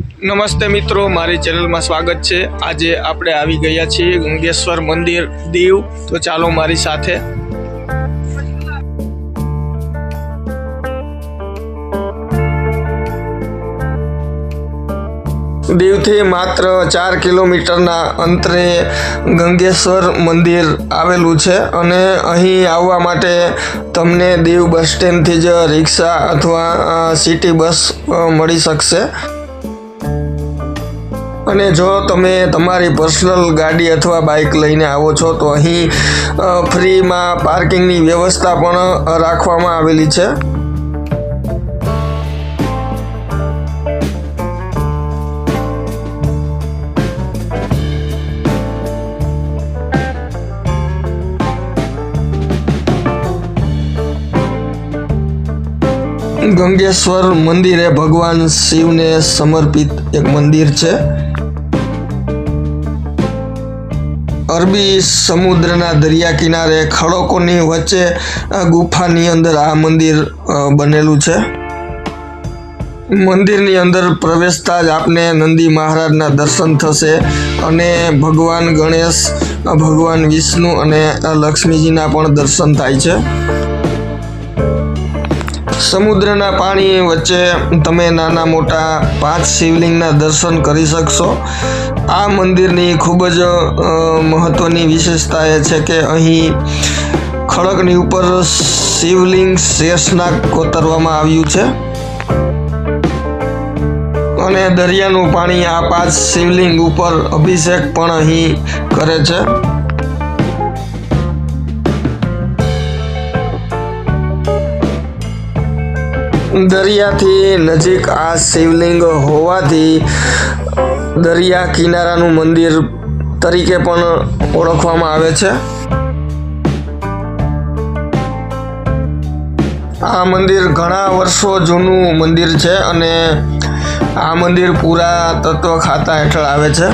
નમસ્તે મિત્રો, મારી ચેનલમાં સ્વાગત છે। આજે આપણે આવી ગયા છીએ ગંગેશ્વર મંદિર દીવ। તો ચાલો મારી સાથે। દીવથી માત્ર 4 કિલોમીટરના અંતરે ગંગેશ્વર મંદિર આવેલું છે અને અહીં આવવા માટે તમને દીવ બસ સ્ટેન્ડથી જ રિક્ષા અથવા સિટી બસ મળી શકશે। અને જો તમે તમારી પર્સનલ ગાડી અથવા બાઇક લઈને આવો છો તો અહીં ફ્રીમાં પાર્કિંગની વ્યવસ્થા પણ રાખવામાં આવેલી છે। ગંગેશ્વર મંદિર એ ભગવાન શિવને સમર્પિત એક મંદિર છે। અરબી સમુદ્રના દરિયા કિનારે ખડકોની વચ્ચે ગુફાની અંદર આ મંદિર બનેલું છે। મંદિરની અંદર પ્રવેશતા જ આપને નંદી મહારાજના દર્શન થશે અને ભગવાન ગણેશ, ભગવાન વિષ્ણુ અને લક્ષ્મીજીના પણ દર્શન થાય છે। સમુદ્રના પાણી વચ્ચે તમે નાના મોટા 5 શિવલિંગના દર્શન કરી શકશો। આ મંદિરની ખૂબ જ મહત્વની વિશેષતા એ છે કે અહીં ખડકની ઉપર શિવલિંગ શેષનાગ કોતરવામાં આવ્યું છે અને દરિયાનું પાણી આ 5 શિવલિંગ ઉપર અભિષેક પણ અહીં કરે છે। દરિયાથી નજીક આ શિવલિંગ હોવાથી દરિયા કિનારાનું મંદિર તરીકે પણ ઓળખવામાં આવે છે। આ મંદિર ઘણા વર્ષો જૂનું મંદિર છે અને આ મંદિર પુરાતત્વ ખાતા હેઠળ આવે છે।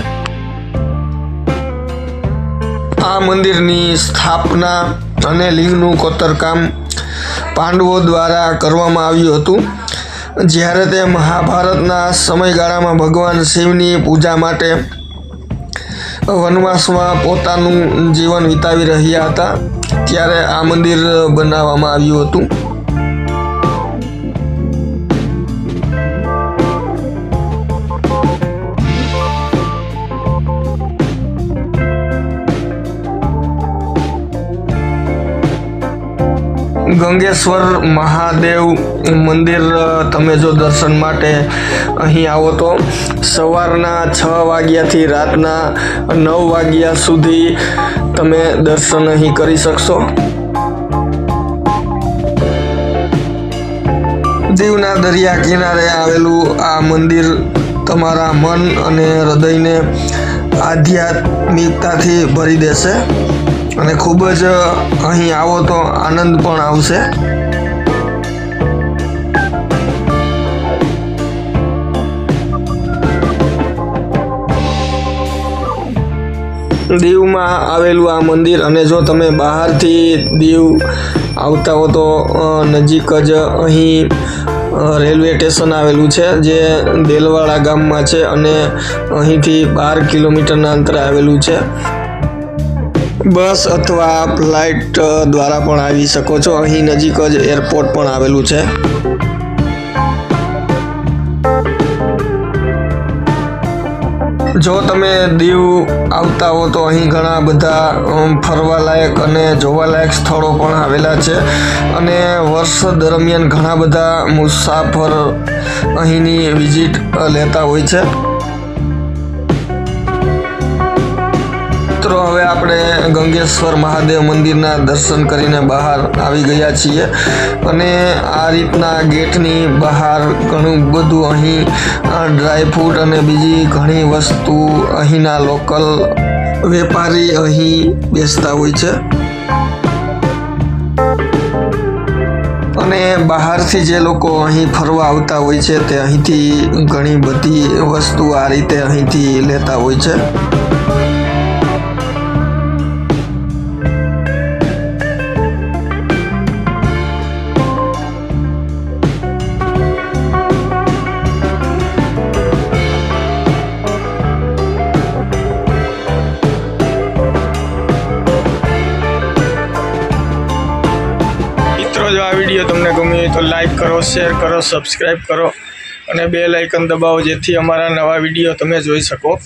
આ મંદિરની સ્થાપના અને લિંગનું કોતરકામ પાંડવો દ્વારા કરવામાં આવ્યું હતું જ્યારે તે મહાભારતના સમયગાળામાં ભગવાન શિવની પૂજા માટે વનવાસમાં પોતાનું જીવન વિતાવી રહ્યા હતા ત્યારે આ મંદિર બનાવવામાં આવ્યું હતું। ગંગેશ્વર મહાદેવ મંદિર તમે જો દર્શન માટે અહીં આવો તો સવારના 6 વાગ્યાથી રાતના 9 વાગ્યા સુધી તમે દર્શન અહીં કરી શકશો। દીવના દરિયા કિનારે આવેલું આ મંદિર તમારા મન અને હૃદયને આધ્યાત્મિકતાથી ભરી દેશે અને ખૂબ જ અહીં આવો તો આનંદ પણ આવશે। દીવમાં આવેલું આ મંદિર અને જો તમે બહારથી દીવ આવતા હો તો નજીક જ અહીં રેલવે સ્ટેશન આવેલું છે જે દેલવાડા ગામમાં છે અને અહીંથી 12 કિલોમીટરના અંતરે આવેલું છે। બસ અથવા ફ્લાઇટ દ્વારા પણ આવી શકો છો। અહીં નજીક જ એરપોર્ટ પણ આવેલું છે। જો તમે દીવ આવતા હો તો અહીં ઘણા બધા ફરવાલાયક અને જોવાલાયક સ્થળો પણ આવેલા છે અને વર્ષ દરમિયાન ઘણા બધા મુસાફર અહીંની વિઝિટ લેતા હોય છે। મિત્રો હવે આપણે ગંગેશ્વર મહાદેવ મંદિરના દર્શન કરીને બહાર આવી ગયા છીએ અને આ રીતના ગેટની બહાર ઘણું બધું અહીં ડ્રાયફ્રૂટ અને બીજી ઘણી વસ્તુ અહીંના લોકલ વેપારી અહીં બેસતા હોય છે અને બહારથી જે લોકો અહીં ફરવા આવતા હોય છે તે અહીંથી ઘણી બધી વસ્તુ આ રીતે અહીંથી લેતા હોય છે। જો આ વિડીયો તમને ગમ્યો હોય તો લાઈક કરો, શેર કરો, સબસ્ક્રાઈબ કરો અને બેલ આઇકન દબાવો, જેથી અમારા નવા વિડીયો તમે જોઈ શકો.